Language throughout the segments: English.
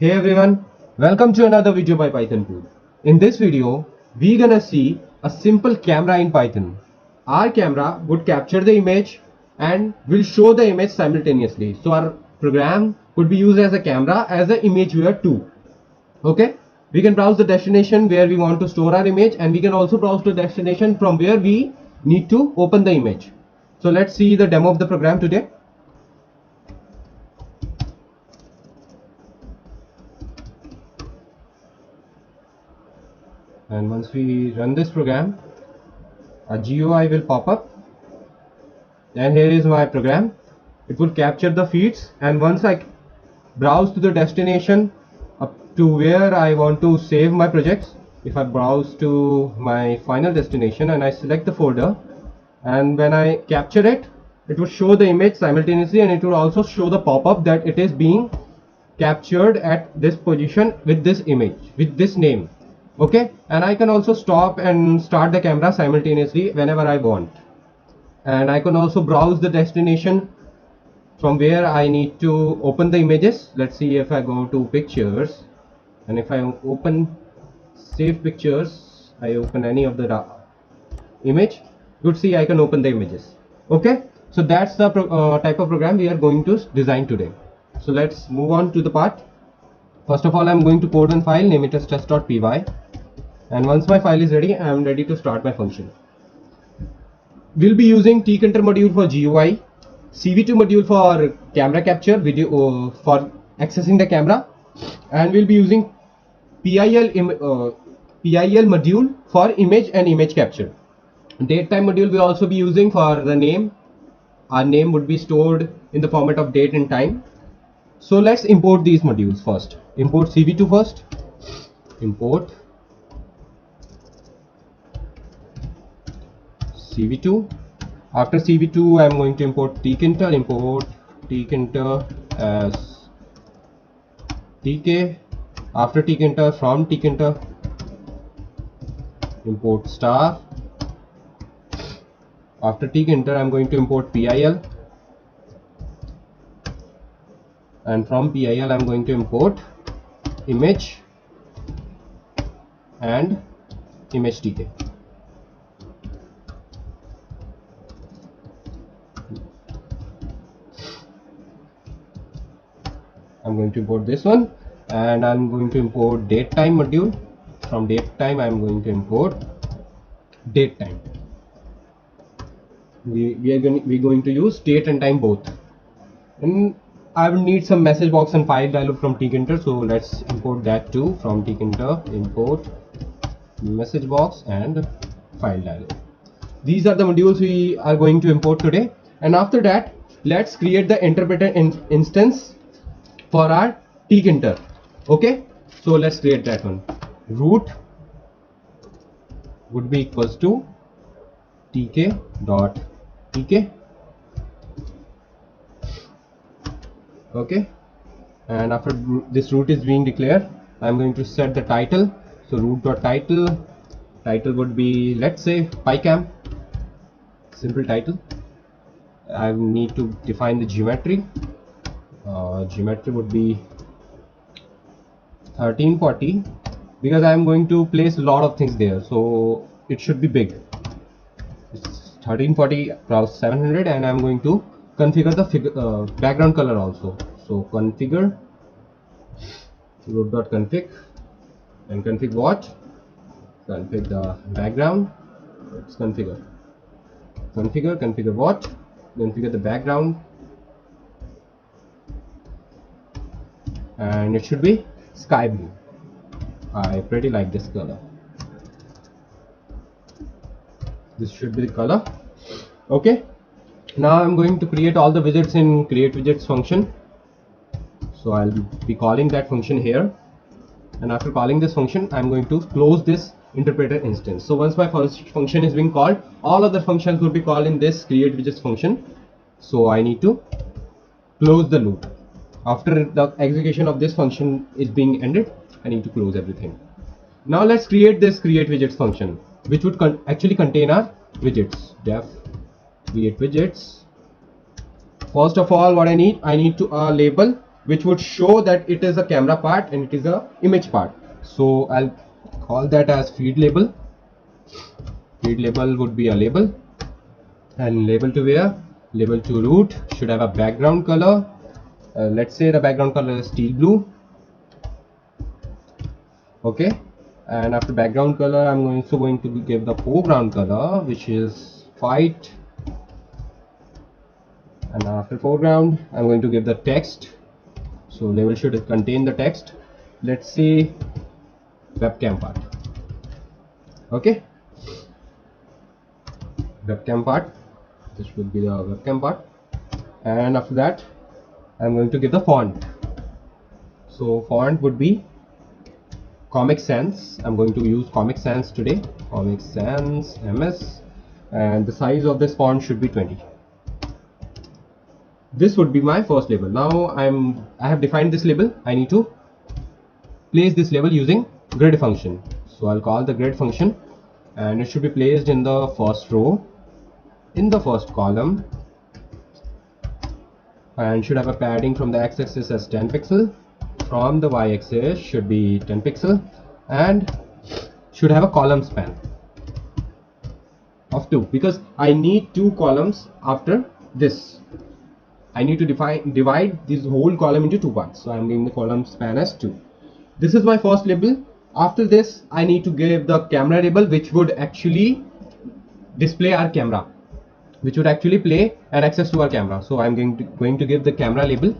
Hey everyone, welcome to another video by Python Tool. In this video, we're gonna see a simple camera in Python. Our camera would capture the image and will show the image simultaneously. So our program could be used as a camera as an image viewer too. Okay, we can browse the destination where we want to store our image, and we can also browse the destination from where we need to open the image. So let's see the demo of the program today. And once we run this program, a GUI will pop up, and here is my program. It will capture the feeds, and once I browse to the destination up to where I want to save my projects, if I browse to my final destination and I select the folder, and when I capture it, it will show the image simultaneously, and it will also show the pop-up that it is being captured at this position with this image, with this name. Okay, and I can also stop and start the camera simultaneously whenever I want. And I can also browse the destination from where I need to open the images. Let's see, if I go to pictures, and if I open save pictures, I open any of the image, you'd see I can open the images. Okay, so that's the type of program we are going to design today. So let's move on to the part. First of all, I'm going to code one file, name it as test.py, and once my file is ready, I am ready to start my function. We'll be using tkinter module for GUI, CV2 module for camera capture video for accessing the camera, and we'll be using PIL module for image and image capture. Datetime module we'll also be using for the name. Our name would be stored in the format of date and time. So let's import these modules first. Import CV2 first. Import CV2. After CV2, I'm going to import tkinter. Import tkinter as tk. After tkinter, from tkinter, import star. After tkinter, I'm going to import PIL, and from PIL, I'm going to import image and image tk. I'm going to import this one, and I'm going to import datetime module. From datetime, I'm going to import datetime. We're going to use date and time both. And I will need some message box and file dialog from tkinter, so let's import that too. From tkinter, import message box and file dialog. These are the modules we are going to import today, and after that, let's create the interpreter instance for our tkinter. Okay, so let's create that one. Root would be equals to tk.tk. Okay, and after this root is being declared, I'm going to set the title. So root.title, title would be, let's say, PyCam, simple title. I need to define the geometry. Geometry would be 1340, because I'm going to place a lot of things there, so it should be big. It's 1340 cross 700, and I'm going to configure the background color also. So configure root.config, and config what? Config the background. Let's configure what? Configure the background, and it should be sky blue. I pretty like this color. This should be the color. Okay, now I'm going to create all the widgets in create widgets function. So I'll be calling that function here, and after calling this function, I'm going to close this interpreter instance. So once my first function is being called, all other functions will be called in this create widgets function. So I need to close the loop. After the execution of this function is being ended, I need to close everything. Now let's create this create widgets function, which would actually contain our widgets. Def create widgets. First of all, what I need to label which would show that it is a camera part and it is a image part. So I'll call that as feed label. Feed label would be a label, and label to where? Label to root. Should have a background color. Let's say the background color is steel blue. Okay, and after background color I'm also going to give the foreground color, which is white, and after foreground I'm going to give the text. So label should contain the text. Let's say webcam part. Okay, webcam part, this will be the webcam part. And after that I'm going to give the font. So font would be Comic Sans. I'm going to use Comic Sans today, Comic Sans MS, and the size of this font should be 20. This would be my first label. Now I have defined this label. I need to place this label using grid function. So I'll call the grid function, and it should be placed in the first row, in the first column, and should have a padding from the x-axis as 10 pixel. From the y-axis should be 10 pixel, and should have a column span of 2, because I need 2 columns after this. I need to divide this whole column into 2 parts, so I'm giving the column span as 2. This is my first label. After this I need to give the camera label, which would actually display our camera, which would actually play and access to our camera. So I'm going to give the camera label,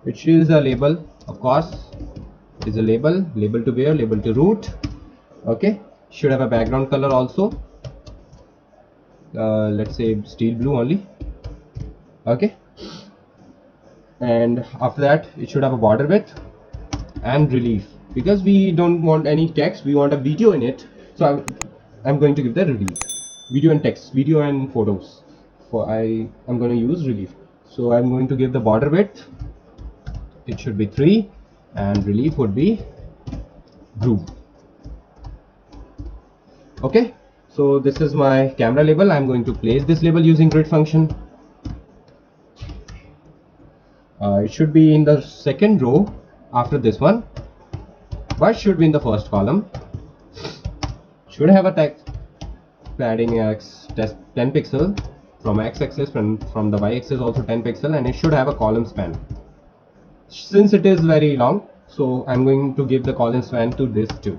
which is a label, of course it is a label to where? Label to root. Okay, should have a background color also, let's say steel blue only. Okay, and after that it should have a border width and relief, because we don't want any text, we want a video in it. So I'm going to give the relief, video and text, video and photos. For I'm going to use relief. So I'm going to give the border width, it should be 3, and relief would be groove. Okay, so this is my camera label. I'm going to place this label using grid function. It should be in the second row after this one, but should be in the first column. Should have a text padding x 10 pixel from x-axis, from the y-axis also 10 pixel, and it should have a column span. Since it is very long, so I'm going to give the column span to this too.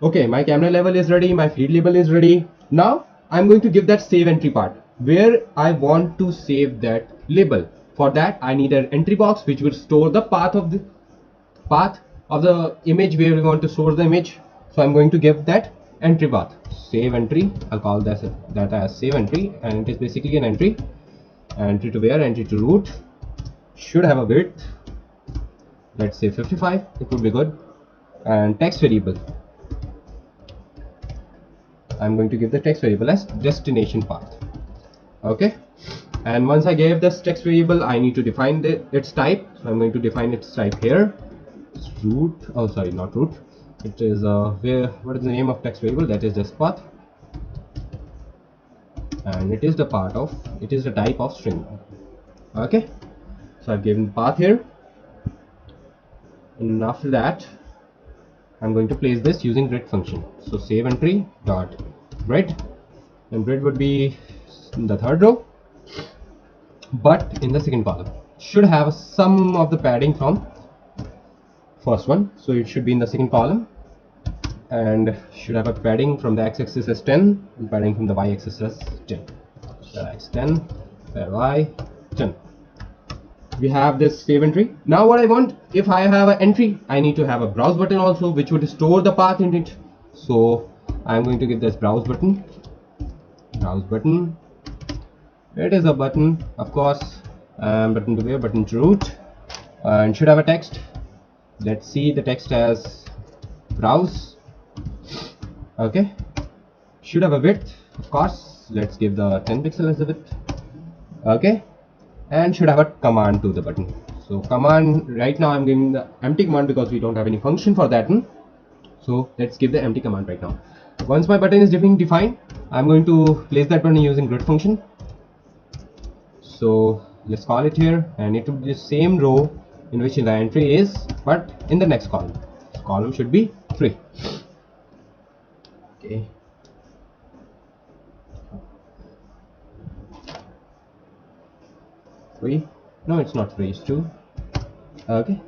Okay, my camera label is ready, my feed label is ready. Now I'm going to give that save entry part, where I want to save that label. For that I need an entry box which will store the path of the image where we want to store the image. So I'm going to give that entry path, save entry. I'll call that as save entry, and it is basically an entry to where? Entry to root. Should have a width, let's say 55, it would be good. And text variable, I'm going to give the text variable as destination path. Okay, and once I gave this text variable, I need to define its type. So I'm going to define its type here. It's root, oh sorry, not root, it is what is the name of text variable? That is this path, and it is the type of string. Okay, so I've given path here, and after that I'm going to place this using grid function. So save entry dot grid, and grid would be in the third row, but in the second column. Should have some of the padding from first one, so it should be in the second column, and should have a padding from the x-axis as 10, and padding from the y-axis as 10. So x 10, y 10. We have this save entry. Now what I want, if I have an entry, I need to have a browse button also, which would store the path in it. So I'm going to give this browse button. It is a button, of course, button to where? Button to root, and should have a text. Let's see the text as browse. Okay, should have a width, of course, let's give the 10 pixel as the width. Okay, and should have a command to the button. So command, right now I'm giving the empty command because we don't have any function for that one. So let's give the empty command right now. Once my button is defined, I'm going to place that button using grid function. So let's call it here, and it will be the same row in which the entry is, but in the next column. Column should be 3. Okay. 3. No, it's not 3, it's 2. Okay.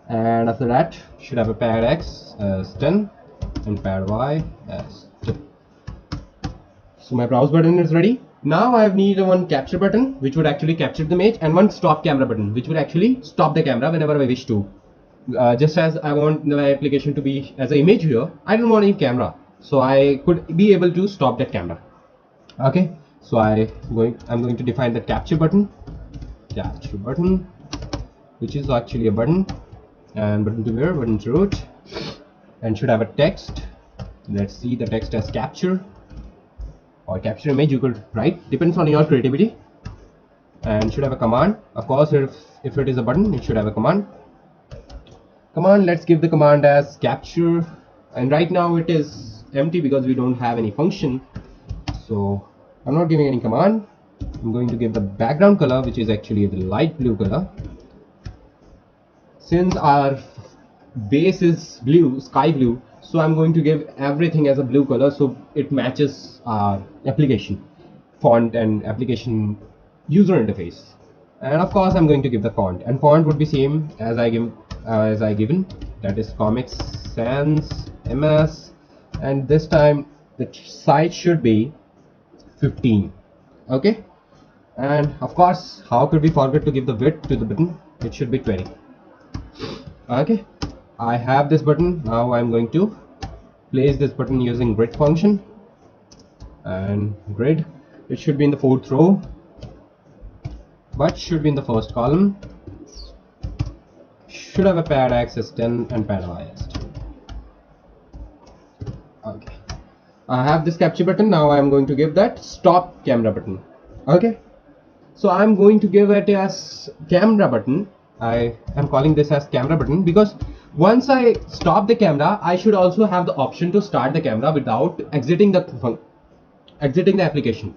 And after that, should have a pad X as 10 and pad Y as 2. So my browse button is ready. Now I need one capture button which would actually capture the image, and one stop camera button which would actually stop the camera whenever I wish to. Just as I want my application to be as an image viewer, I don't want any camera, so I could be able to stop that camera. Okay, so I'm going to define the capture button, which is actually a button, and button to where, button to root, and should have a text. Let's see the text as capture or capture image, you could write, depends on your creativity. And should have a command. Of course, if it is a button, it should have a command. Let's give the command as capture, and right now it is empty because we don't have any function, so I'm not giving any command. I'm going to give the background color, which is actually the light blue color. Since our base is blue, sky blue, so I'm going to give everything as a blue color so it matches our application font and application user interface. And of course I'm going to give the font, and font would be same as I given, that is Comic Sans MS, and this time the size should be 15. Okay, and of course, how could we forget to give the width to the button? It should be 20. Okay, I have this button. Now I'm going to place this button using grid function, and grid, it should be in the 4th row, but should be in the 1st column. Should have a pad X as 10 and pad Y as 2. Okay, I have this capture button. Now I'm going to give that stop camera button. Okay, so I'm going to give it as camera button. I am calling this as camera button because once I stop the camera, I should also have the option to start the camera without exiting the application.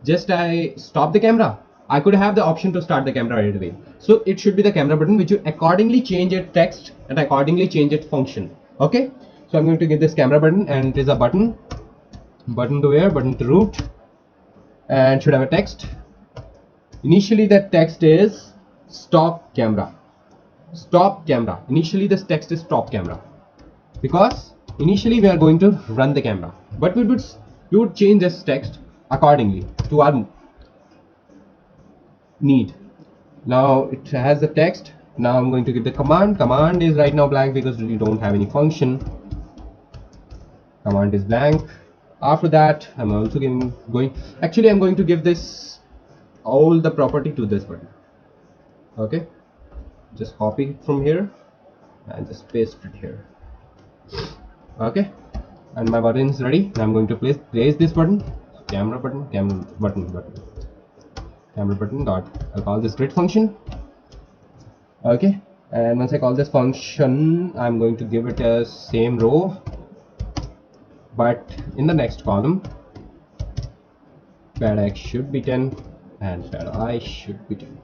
Just I stop the camera, I could have the option to start the camera right away. So it should be the camera button, which you accordingly change its text and accordingly change its function. Okay, so I'm going to give this camera button, and it is a button to where, button to root, and should have a text. Initially that text is stop camera. Initially this text is stop camera because initially we are going to run the camera, but we would change this text accordingly to our need. Now it has the text. Now I'm going to give the command. Command is right now blank because we don't have any function. Command is blank. After that, I'm also I'm going to give this all the property to this button. Okay, just copy it from here and just paste it here. Okay, and my button is ready. Now I'm going to place this button, camera button dot, I'll call this grid function. Okay, and once I call this function, I'm going to give it a same row, but in the next column, pad X should be 10 and pad I should be 10.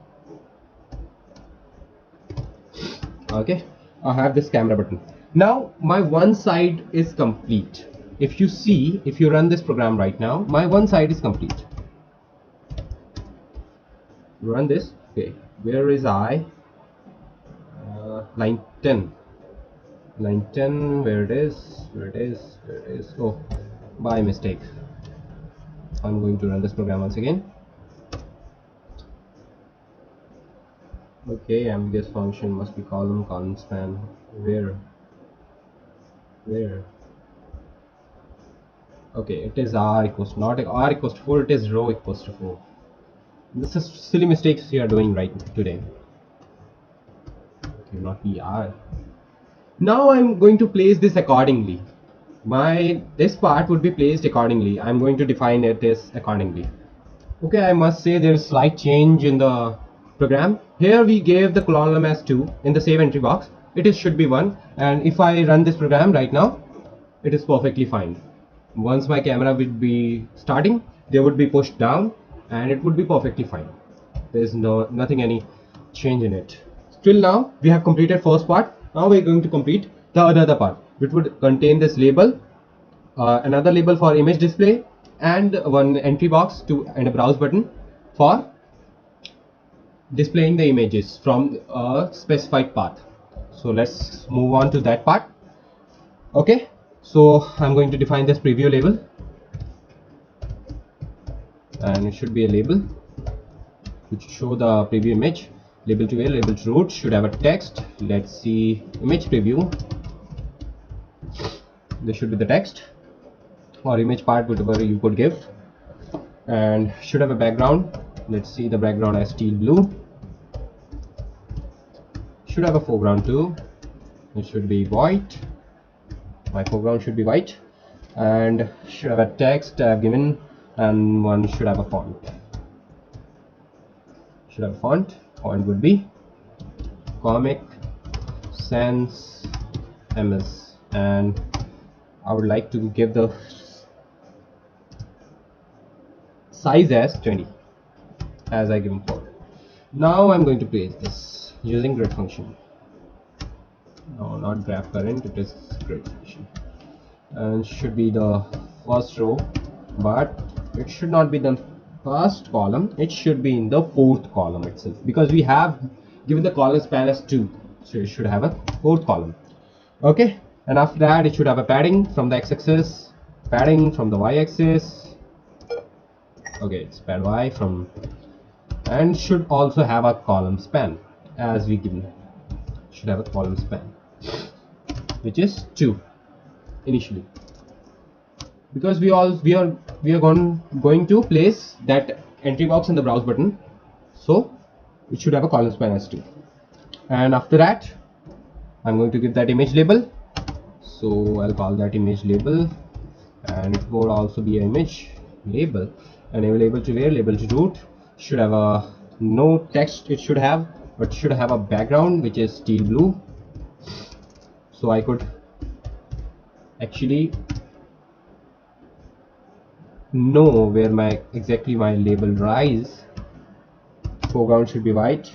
Okay, I have this camera button. Now my one side is complete. If you run this program right now, my one side is complete. Run this. Okay, where is I? Line 10. Where it is? Oh, by mistake. I'm going to run this program once again. Okay, ambiguous function must be column span. Where? Okay, it is r equals to, not r equals to 4, it is row equals to 4. This is silly mistakes we are doing right today. Okay, not er. Now I'm going to place this accordingly. This part would be placed accordingly. I'm going to define it as accordingly. Okay, I must say there is slight change in the program. Here we gave the column as 2 in the save entry box. It should be 1, and if I run this program right now, it is perfectly fine. Once my camera would be starting, they would be pushed down and it would be perfectly fine. There's nothing any change in it. Till now we have completed first part. Now we're going to complete the another part, which would contain this label, another label for image display, and one entry box and a browse button for displaying the images from a specified path. So let's move on to that part. Okay, so I'm going to define this preview label, and it should be a label which show the preview image. Label to where, label to root, should have a text. Let's see, image preview. This should be the text or image part, whatever you could give, and should have a background. Let's see the background as steel blue. Should have a foreground too. It should be white. My foreground should be white, and should have a text I've given, and one should have a font. Should have a font. Font would be Comic Sans MS, and I would like to give the size as 20 as I given for. Now I'm going to place this using grid function. No, not graph current, it is grid function, and should be the first row, but it should not be the first column, it should be in the fourth column itself, because we have given the column span as 2, so it should have a fourth column. Okay, and after that it should have a padding from the x-axis, padding from the y-axis. Okay, it's pad y from, and should also have a column span as we given. Should have a column span which is 2 initially, because we are going to place that entry box in the browse button, so it should have a column span as 2. And after that I'm going to give that image label, so I'll call that image label, and it would also be an image label, and a label to where, label to root. Should have a no text, it should have, but should have a background which is steel blue, so I could actually know where exactly my label lies. Foreground should be white.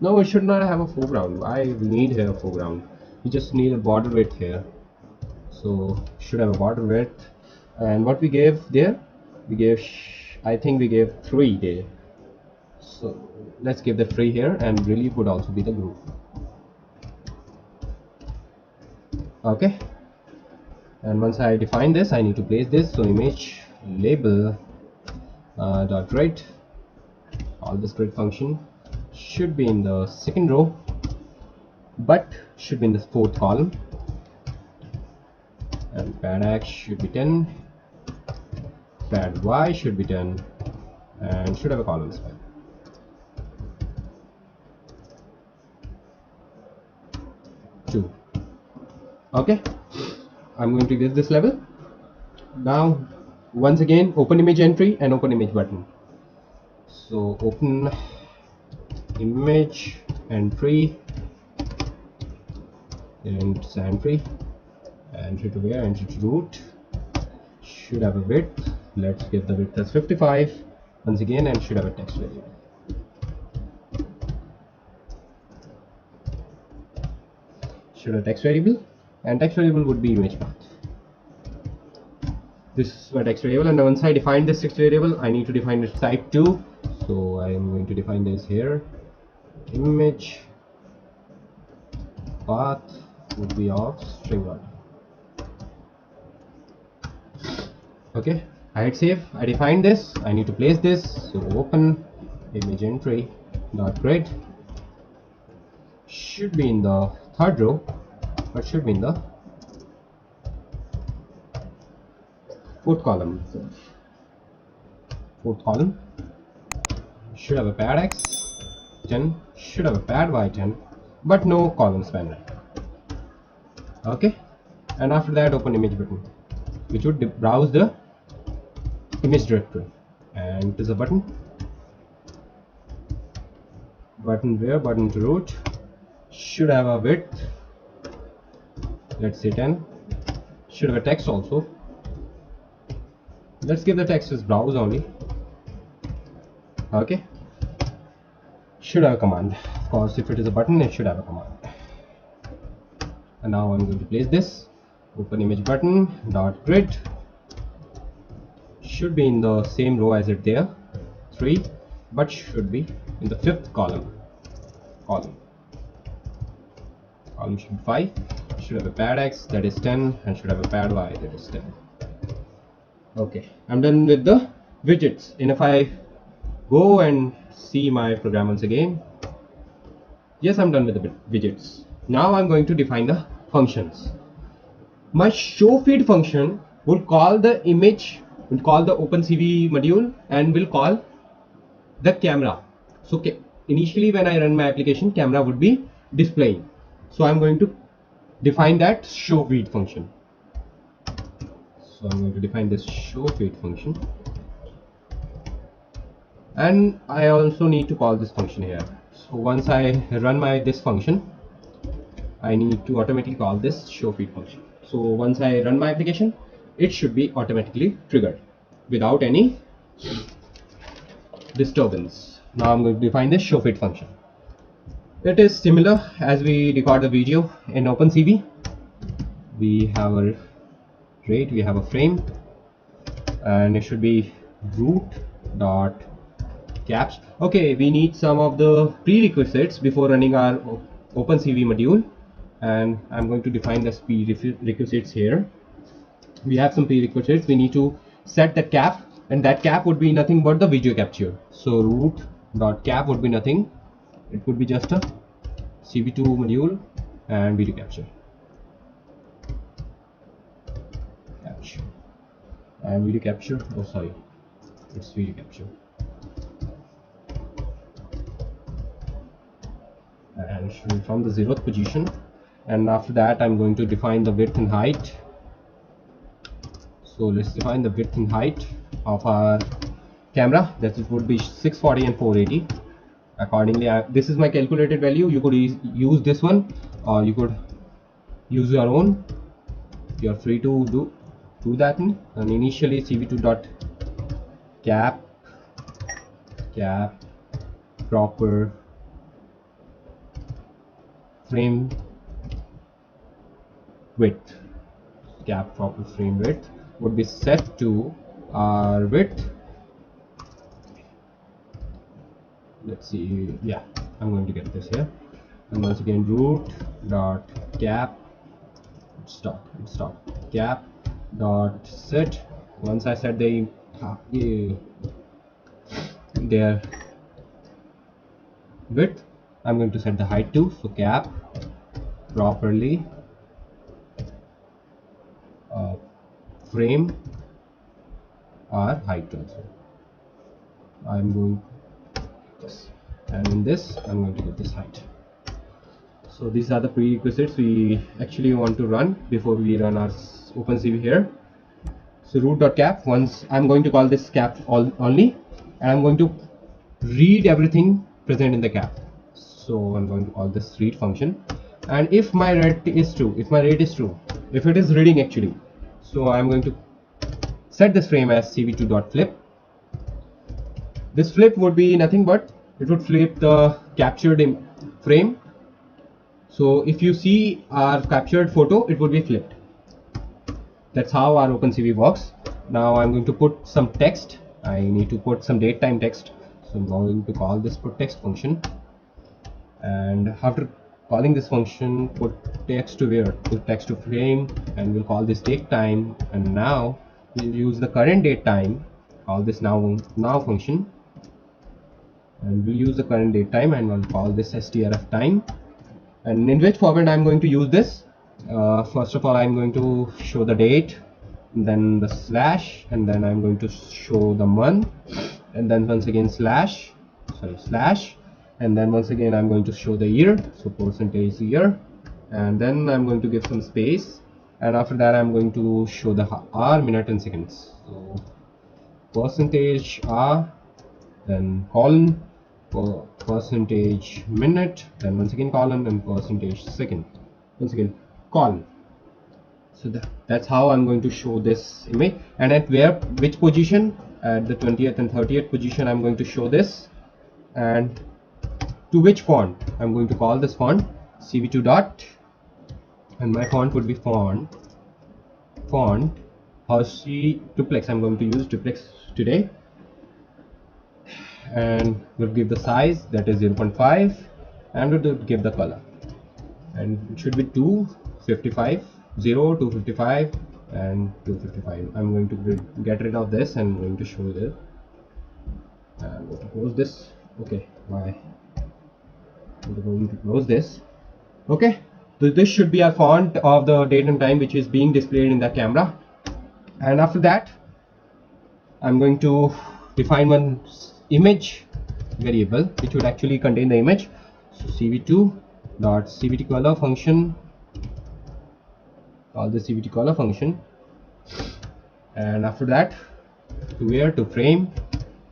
No, it should not have a foreground. I need here a foreground. We just need a border width here, so should have a border width. And what we gave there, we gave, I think we gave 3 there, so let's give the 3 here, and relief would also be the group. Okay, and once I define this, I need to place this, so image label dot grid, all this grid function should be in the second row, but should be in the fourth column, and pad x should be 10, pad y should be 10, and should have a column span. Okay, I'm going to get this level. Now once again, open image entry and open image button. So open image entry, and entry to where, entry to root. Should have a width, let's give the width as 55 once again, and should have a text variable. Should have a text variable, and text variable would be image path. This is my text variable, and once I define this text variable, I need to define its type too. So I am going to define this here. Image path would be of string order. Okay, I hit save. I defined this. I need to place this. So open image entry dot grid. Should be in the third row, but should be in the fourth column. Fourth column should have a pad x 10, should have a pad y 10, but no column span. Okay, and after that open image button, which would browse the image directory, and it is a button. Button where, button to root. Should have a width, let's say 10. Should have a text also. Let's give the text as browse only. Okay, should have a command. Of course, if it is a button, it should have a command. And now I'm going to place this open image button dot grid. Should be in the same row as it there, 3, but should be in the 5th column. Column should be 5. Should have a pad X, that is 10, and should have a pad Y, that is 10. Okay, I'm done with the widgets. And if I go and see my program once again, yes, I'm done with the widgets. Now I'm going to define the functions. My show feed function will call the image, will call the OpenCV module, and will call the camera. So initially when I run my application, camera would be displaying. So I'm going to define that show feed function. So I'm going to define this show feed function, and I also need to call this function here. So once I run this function, I need to automatically call this show feed function. So once I run my application, it should be automatically triggered without any disturbance. Now I'm going to define this show feed function. It is similar as we record the video in OpenCV. We have a rate, we have a frame, and it should be root dot caps. Okay, we need some of the prerequisites before running our OpenCV module, and I'm going to define the prerequisites here. We have some prerequisites. We need to set the cap, and that cap would be nothing but the video capture. So root dot cap would be nothing. It would be just a CV2 module and video capture. And video capture, oh sorry, it's video capture. And should be from the 0th position. And after that I'm going to define the width and height. So let's define the width and height of our camera. That would be 640 and 480. Accordingly, this is my calculated value. You could use this one, or you could use your own. You're free to do that one. And initially CV2 dot cap proper frame width, cap proper frame width would be set to our width. Let's see, yeah, I'm going to get this here. And once again, root dot cap stop cap dot set. Once I set their width, I'm going to set the height too. So cap properly frame our height also. I'm going this, and in this I'm going to get this height. So these are the prerequisites we actually want to run before we run our OpenCV here. So root.cap, once I'm going to call this cap only, and I'm going to read everything present in the cap. So I'm going to call this read function, and if my rate is true, if it is reading actually, so I'm going to set this frame as cv2.flip. This flip would be nothing but it would flip the captured frame. So if you see our captured photo, it would be flipped. That's how our OpenCV works. Now I'm going to put some text. I need to put some date time text. So I'm going to call this put text function. And after calling this function, put text to where? Put text to frame, and we'll call this date time. And now we'll use the current date time. Call this now function. And we'll use the current date time, and we'll call this strf time. And in which format I'm going to use this? First of all, I'm going to show the date, then the slash, and then I'm going to show the month, and then once again slash, and then once again I'm going to show the year, so percentage year, and then I'm going to give some space, and after that I'm going to show the hour, minute and seconds. So percentage hour, then colon, percentage minute, then once again colon, and percentage second, once again colon. So that's how I'm going to show this image. And at which position? At the 20th and 30th position I'm going to show this, and to which font. I'm going to call this font cv2 dot, and my font would be font Hershey duplex. I'm going to use duplex today, and we'll give the size, that is 0.5, and we'll give the color, and it should be 255, 0, 255 and 255. I'm going to get rid of this and I'm going to show this, and I'm going to close this. Okay, why I'm going to close this. Okay, so this should be a font of the date and time which is being displayed in the camera. And after that, I'm going to define one image variable which would actually contain the image. So cv2 dot cvt color function, call the cvt color function, and after that, to where, to frame,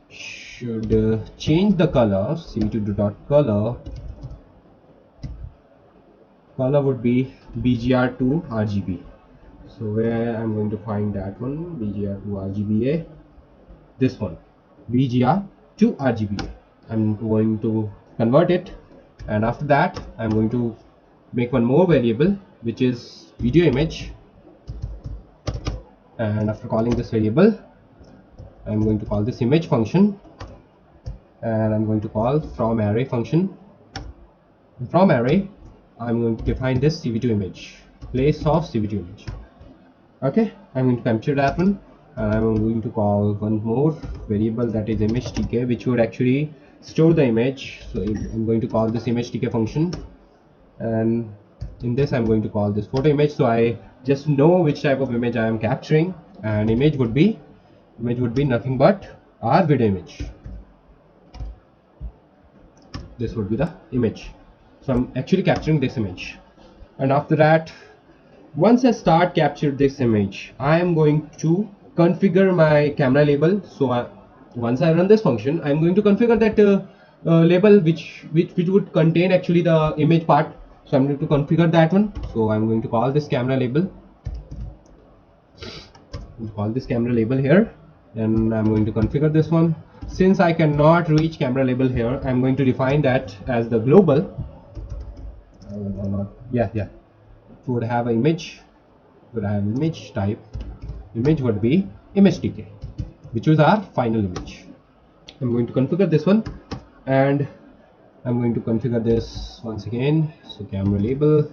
should change the color. cv2 dot color would be bgr to rgb. So where I'm going to find that one, bgr to rgba, this one, bgr to rgba. I'm going to convert it, and after that I'm going to make one more variable which is video image, and after calling this variable I'm going to call this image function, and I'm going to call from array function. From array I'm going to define this cv2 image, place of cv2 image. Okay, I'm going to capture that one, and I'm going to call one more variable, that is image tk, which would actually store the image. So I'm going to call this image tk function, and in this I'm going to call this photo image, so I just know which type of image I am capturing, and image would be nothing but our video image. This would be the image, so I'm actually capturing this image. And after that, once I start capture this image, I am going to configure my camera label. So once I run this function, I'm going to configure that label which would contain actually the image part. So I'm going to configure that one. So I'm going to call this camera label. Call this camera label here, and I'm going to configure this one. Since I cannot reach camera label here, I'm going to define that as the global. Would have an image, would have image type. Image would be image tk, which is our final image. I'm going to configure this one, and I'm going to configure this once again. So camera label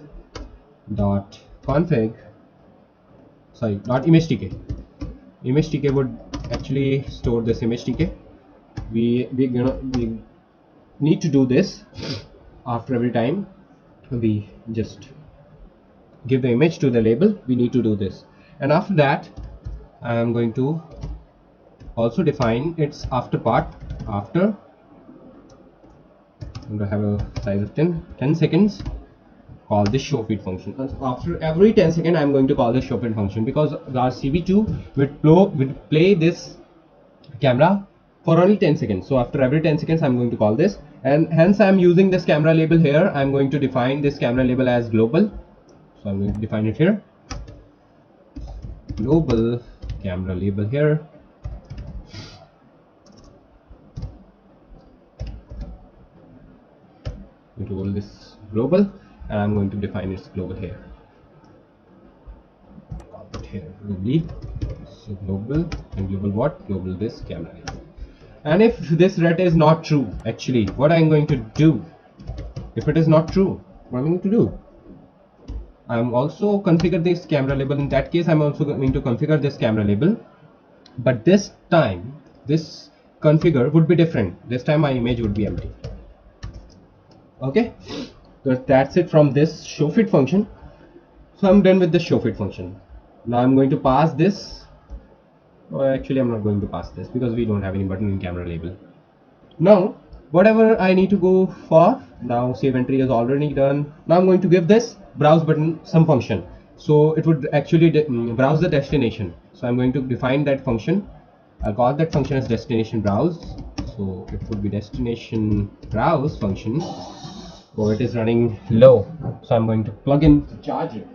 dot config, sorry, dot image tk. Image tk would actually store this image tk. We need to do this after every time we just give the image to the label. We need to do this, and after that I am going to also define its after part. After, I'm going to have a size of 10 seconds, call this show feed function. After every 10 seconds I'm going to call this show feed function, because our cv2 would play this camera for only 10 seconds. So after every 10 seconds I'm going to call this, and hence I'm using this camera label here. I'm going to define this camera label as global. So I'm going to define it here, global camera label here. I'm going to call this global, and I'm going to define its global here. Call it here globally. So global, and global what? Global this camera label. And if this ret is not true, actually what I'm going to do, if it is not true, what I'm going to do, I'm also configure this camera label. In that case I'm also going to configure this camera label, but this time this configure would be different. This time my image would be empty. Okay, so that's it from this show feed function. So I'm done with the show feed function. Now I'm going to pass this, or actually I'm not going to pass this because we don't have any button in camera label. Now whatever I need to go for, now save entry is already done. Now I'm going to give this browse button some function, so it would actually browse the destination. So I'm going to define that function. I'll call that function as destination browse. So it would be destination browse function. So it is running low, so I'm going to plug in the charger.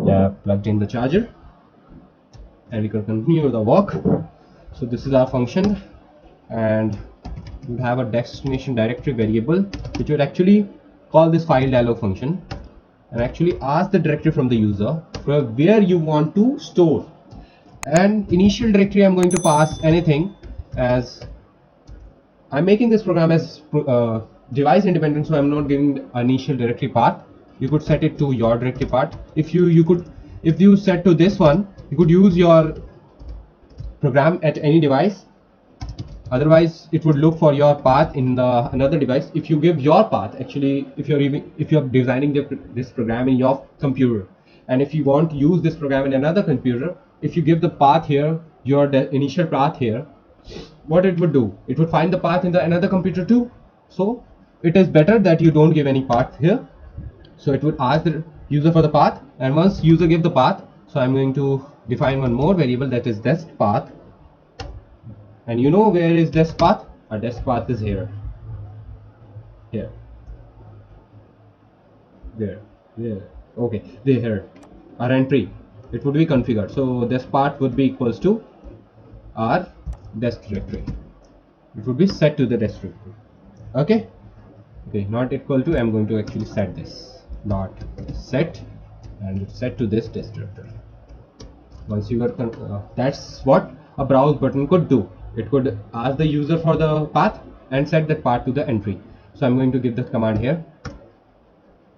Yeah, plugged in the charger, and we can continue the walk. So this is our function, and you would have a destination directory variable which would actually call this file dialog function and actually ask the directory from the user for where you want to store. And initial directory I'm going to pass anything, as I'm making this program as device independent, so I'm not giving initial directory path. You could set it to your directory path. If you set to this one, you could use your program at any device. Otherwise, it would look for your path in the another device. If you give your path, actually, if you're designing this program in your computer, and if you want to use this program in another computer, if you give the path here, your initial path here, what it would do? It would find the path in the another computer too. So it is better that you don't give any path here. So it would ask the user for the path, and once user give the path, so I'm going to define one more variable, that is dest path. And you know where is dest path? Our dest path is here. Here. There. Okay, there. Our entry. It would be configured. So dest path would be equals to our dest directory. It would be set to the dest directory. Okay. Okay, not equal to. I'm going to actually set this. Dot set, and it's set to this dest directory. Once you got that's what a browse button could do. It could ask the user for the path and set that path to the entry. So I'm going to give the command here,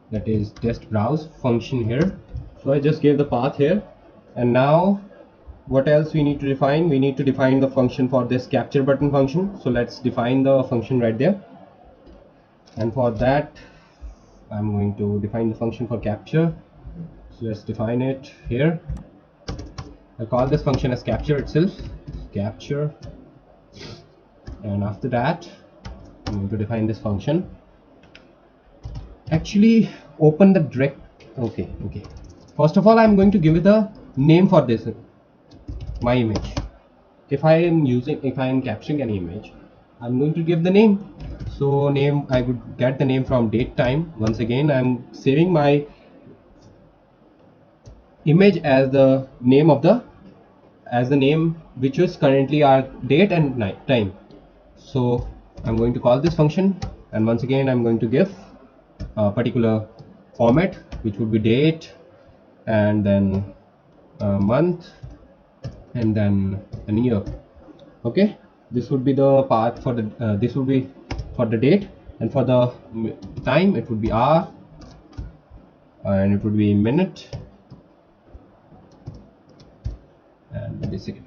that is dest browse function here. So I just gave the path here, and now what else we need to define? We need to define the function for this capture button function. So let's define the function right there, and for that I'm going to define the function for capture. So let's define it here. I'll call this function as capture itself, capture, and after that I'm going to define this function. Actually open the direct. Okay, first of all I'm going to give it a name for this, my image. If I am capturing an image, I'm going to give the name. So name, I would get the name from date time. Once again, I'm saving my image as the name of the name which is currently our date and night time. So I'm going to call this function, and once again I'm going to give a particular format which would be date, and then month, and then an year. Okay, this would be the path for the this would be for the date, and for the time it would be hour, and it would be minute, and millisecond.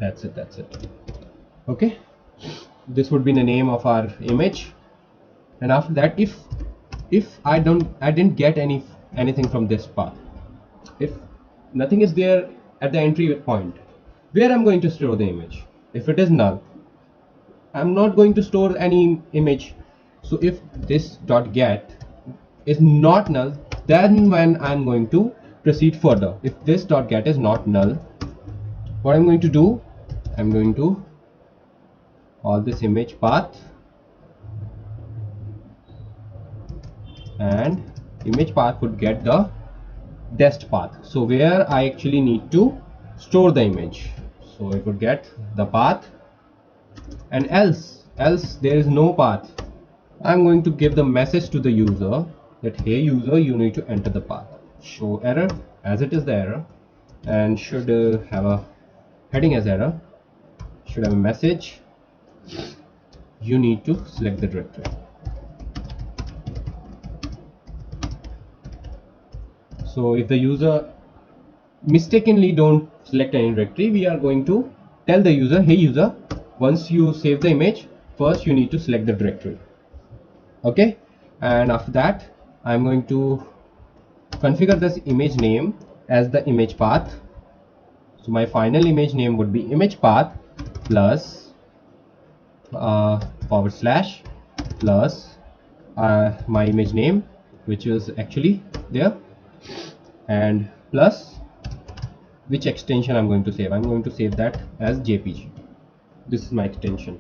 That's it. Okay, this would be the name of our image. And after that, if I didn't get anything from this path, if nothing is there at the entry point, where I'm going to store the image? If it is null, I'm not going to store any image. So if this dot get is not null, then when I'm going to proceed further. If this dot get is not null, what I'm going to do, I'm going to call this image path, and image path would get the dest path. So where I actually need to store the image, so it would get the path, and else there is no path, I'm going to give the message to the user that hey user, you need to enter the path. Show error, as it is the error, and should have a heading as error, should have a message, you need to select the directory. So if the user mistakenly don't select any directory, we are going to tell the user, hey user, once you save the image, first you need to select the directory. Okay, and after that I'm going to configure this image name as the image path. So my final image name would be image path plus / plus my image name, which is actually there, and plus which extension I'm going to save. I'm going to save that as JPG. This is my extension.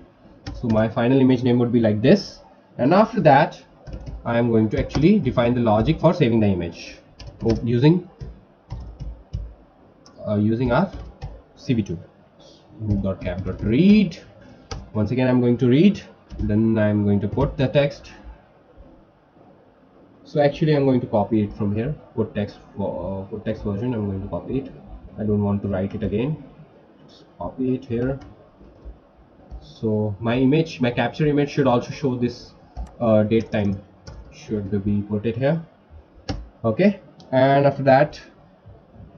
So my final image name would be like this, and after that I am going to actually define the logic for saving the image using our cv2. Cap.read, Once again I'm going to read, then I'm going to put the text. So actually I'm going to copy it from here, put text version. I'm going to copy it. I don't want to write it again. Just copy it here. So my image, my capture image should also show this date time, should be put it here. Okay, and after that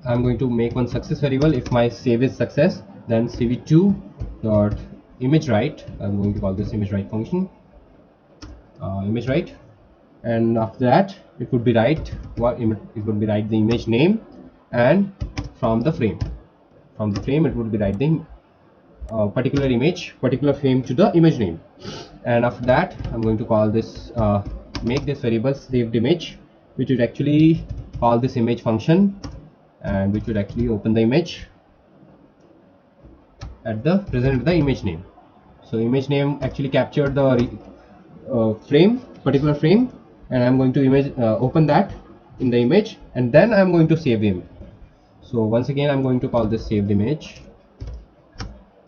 I'm going to make one success variable. If my save is success, then cv2 dot image write. I'm going to call this image write function, image write, and after that it would be write it would be write the image name, and from the frame it would be write the particular image, particular frame to the image name. And after that I'm going to call this make this variable saved image, which would actually call this image function, and which would actually open the image at the present of the image name. So image name actually captured the particular frame, and I'm going to open that in the image, and then I'm going to save him. So once again I'm going to call this saved image,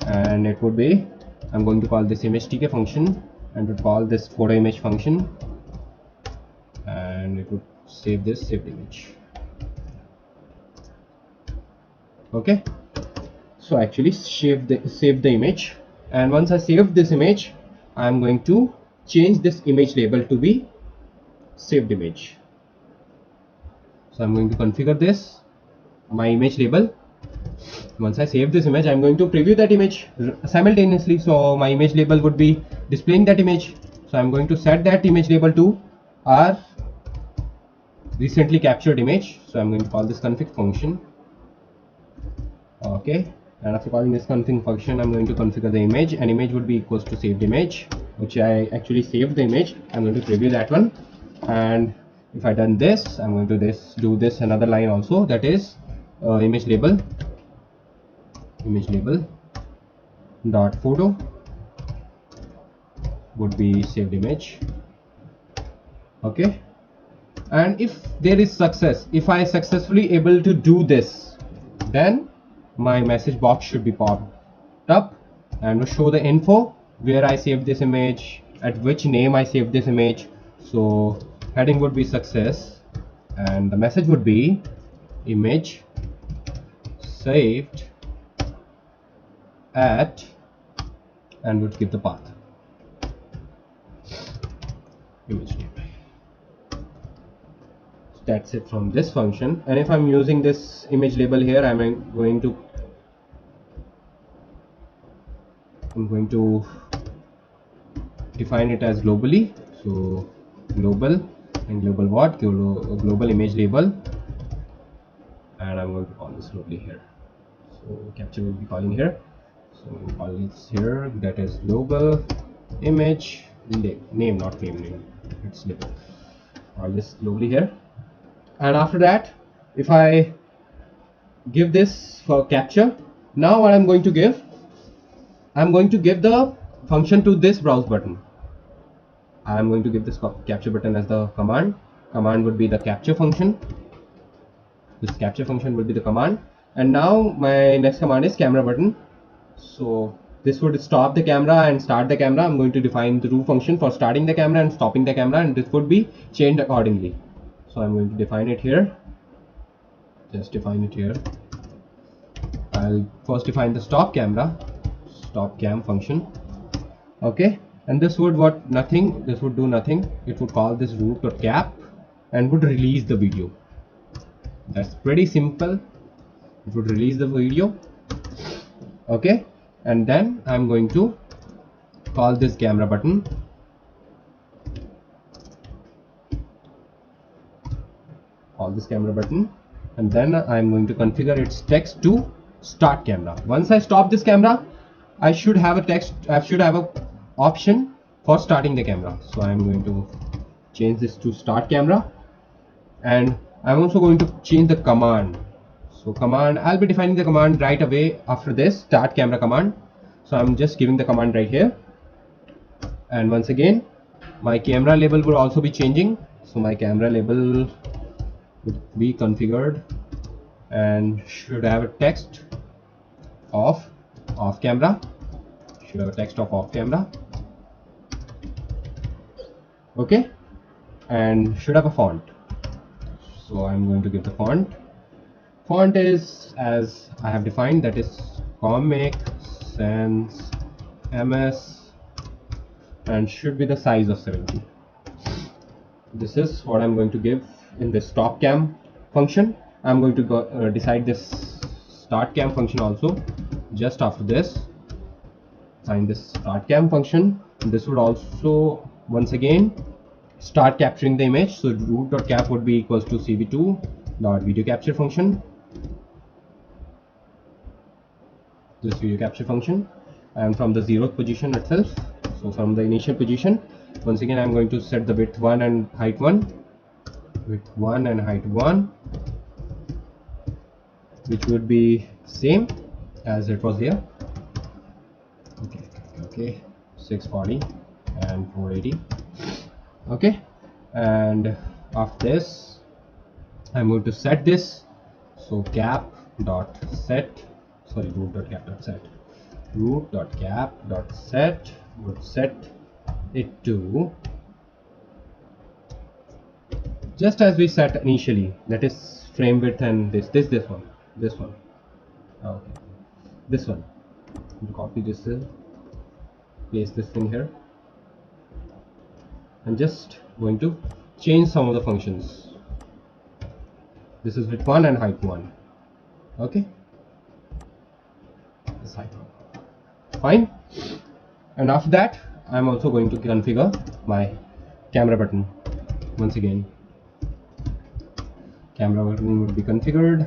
and it would be, I'm going to call this image tk function, and would call this photo image function, and it would save this saved image. Okay, so actually save the image, and once I save this image, I'm going to change this image label to be saved image. So I'm going to configure this, my image label. Once I save this image, I'm going to preview that image simultaneously. So my image label would be displaying that image. So I'm going to set that image label to our recently captured image. So I'm going to call this config function. Okay, and after calling this config function, I'm going to configure the image, and image would be equals to saved image, which I actually saved the image. I'm going to preview that one, and if I done this, I'm going to do this another line also, that is image label dot photo would be saved image. Okay, and if there is success, if I successfully able to do this, then my message box should be popped up and will show the info where I saved this image, at which name I saved this image. So heading would be success, and the message would be image saved at, and would give the path image name. That's it from this function. And if I'm using this image label here, I'm going to define it as globally. So global, and global what? Global image label, and I'm going to call this globally here. So capture will be calling here. So we'll call this here, that is global image name, not name name. It's label. Call this globally here. And after that, if I give this for capture, now what I'm going to give, I'm going to give the function to this browse button. I'm going to give this capture button as the command. Command would be the capture function. This capture function will be the command. And now my next command is camera button. So this would stop the camera and start the camera. I'm going to define the do function for starting the camera and stopping the camera, and this would be changed accordingly. So I'm going to define it here. Just define it here. I'll first define the stop cam function. Okay, and this would this would do nothing. It would call this root.cap and would release the video. That's pretty simple. It would release the video. Okay, and then I'm going to call this camera button. Call this camera button, and then I'm going to configure its text to start camera. Once I stop this camera, I should have a option for starting the camera. So I'm going to change this to start camera, and I'm also going to change the command. So command, I'll be defining the command right away after this start camera command. So I'm just giving the command right here, and once again my camera label will also be changing. So my camera label would be configured and should have a text off camera, should have a text of off camera. Okay, and should have a font. So I'm going to give the font. Font is as I have defined, that is Comic Sans MS, and should be the size of 70. This is what I'm going to give in this stop cam function. I'm going to go, decide this start cam function also just after this. Find this start cam function. This would also once again start capturing the image. So root.cap would be equals to cv2.video capture function. This video capture function, and from the 0th position itself, so from the initial position, once again I'm going to set the width 1 and height 1, width 1 and height 1, which would be same as it was here. Okay, 640 and 480. Okay, and after this I'm going to set this. So root.cap.set would set it to just as we set initially, that is frame width and this one. Okay, this one. Copy this, paste this in here, and just going to change some of the functions. This is width 1 and height 1. Okay, this height 1. Fine. And after that I'm also going to configure my camera button. Once again, camera button would be configured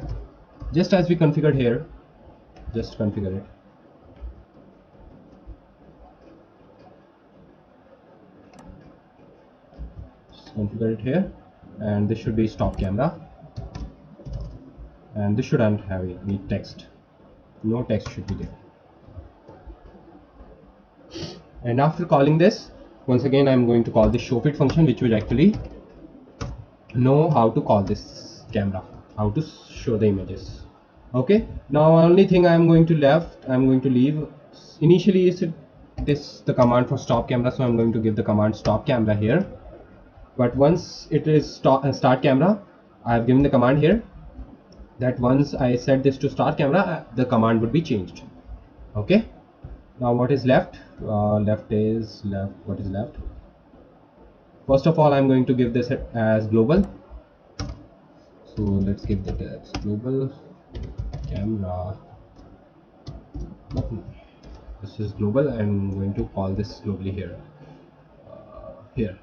just as we configured here. Just configure it. Just configure it here, and this should be stop camera, and this shouldn't have any text. No text should be there. And after calling this, once again I'm going to call this showFit function, which will actually know how to call this camera, how to show the images. Okay, now only thing I'm going to leave initially is the command for stop camera, so I'm going to give the command stop camera here. But once it is start camera, I have given the command here that once I set this to start camera, the command would be changed. Okay, now what is left? What is left? First of all, I'm going to give this as global. So let's give that as global camera button. This is global. I'm going to call this globally here. Here.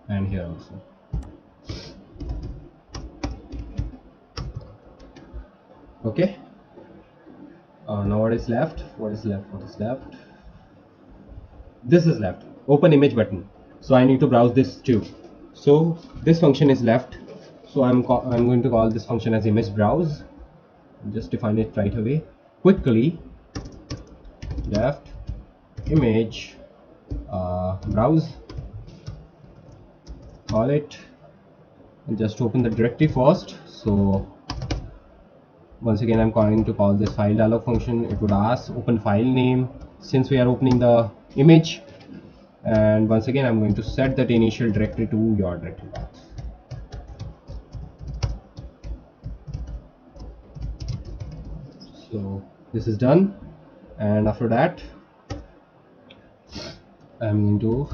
And here also. Okay. Now what is left? This is left. Open image button. So I need to browse this too. So this function is left. So I'm going to call this function as image browse. Just define it right away. Quickly left image browse. Call it, and just open the directory first. So once again I'm going to call this file dialog function. It would ask open file name since we are opening the image, and once again I'm going to set that initial directory to your directory path. So this is done, and after that I'm going to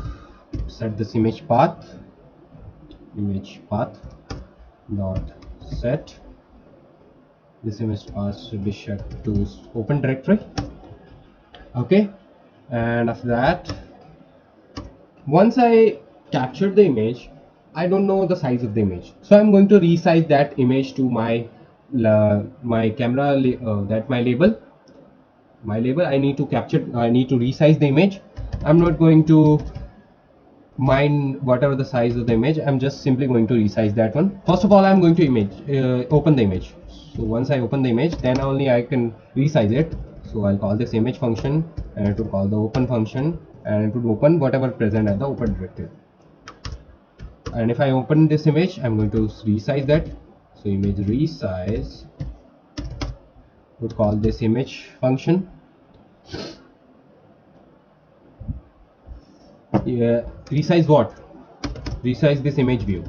set this image path dot set. This image path should be set to open directory. Okay, and after that, once I captured the image, I don't know the size of the image, so I'm going to resize that image to my camera my label. I need to resize the image. I'm not going to mind whatever the size of the image. I'm just simply going to resize that one. First of all, I'm going to open the image. So once I open the image, then only I can resize it. So I'll call this image function, and it will call the open function, and it will open whatever present at the open directory. And if I open this image, I'm going to resize that. So image resize would call this image function. Yeah, resize what? Resize this image view.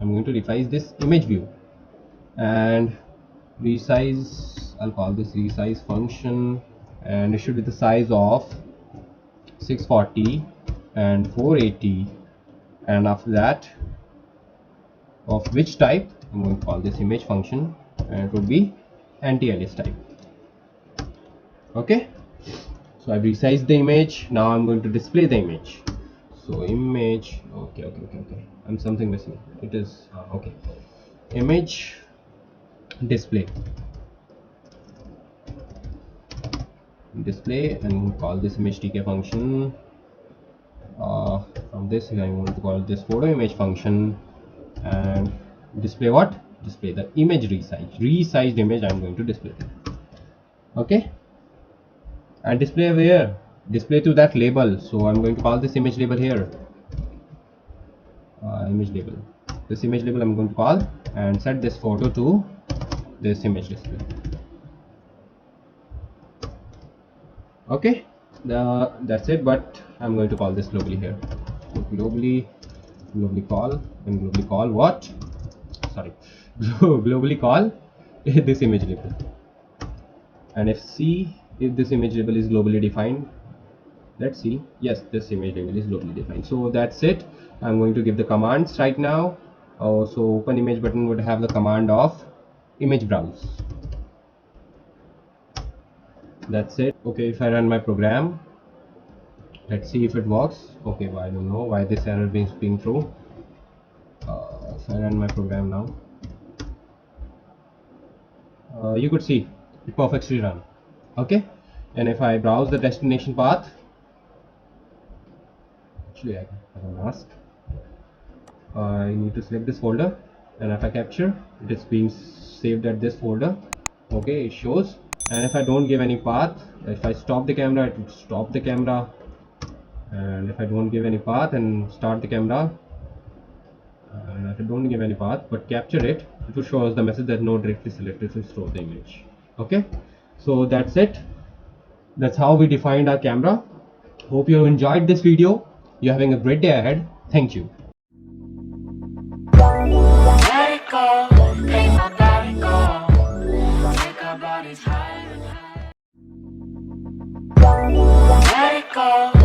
I'm going to resize this image view and resize. I'll call this resize function, and it should be the size of 640 and 480, and after that of which type, I'm going to call this image function, and it would be anti-alias type. Okay, so I've resized the image. Now I'm going to display the image. So image, okay, I'm something missing. It is okay, image display, and we'll call this image tk function. From this I'm going to call this photo image function, and display what? Display the image resized image I'm going to display. Okay, and display where? Display to that label. So I'm going to call this image label here, image label. This image label I'm going to call and set this photo to this image display. Okay, that's it, but I'm going to call this globally here. So globally call, and globally call what? Sorry, globally call this image label, and if this image label is globally defined. Let's see. Yes, this image label is globally defined. So that's it. I'm going to give the commands right now. So open image button would have the command of image browse. That's it. Okay, if I run my program, let's see if it works. Okay, well, I don't know why this error is being thrown. If I run my program now, you could see it perfectly run. Okay, and if I browse the destination path, actually I can ask. I need to select this folder, and if I capture, it is being saved at this folder. Okay, it shows. And if I don't give any path, if I stop the camera, it would stop the camera, and if I don't give any path and start the camera, and if I don't give any path but capture it, it will show us the message that no directly selected to store the image. Okay, so that's it. That's how we defined our camera. Hope you enjoyed this video. You're having a great day ahead. Thank you. Let it go, make my body go. Take our bodies higher and higher. Let it go.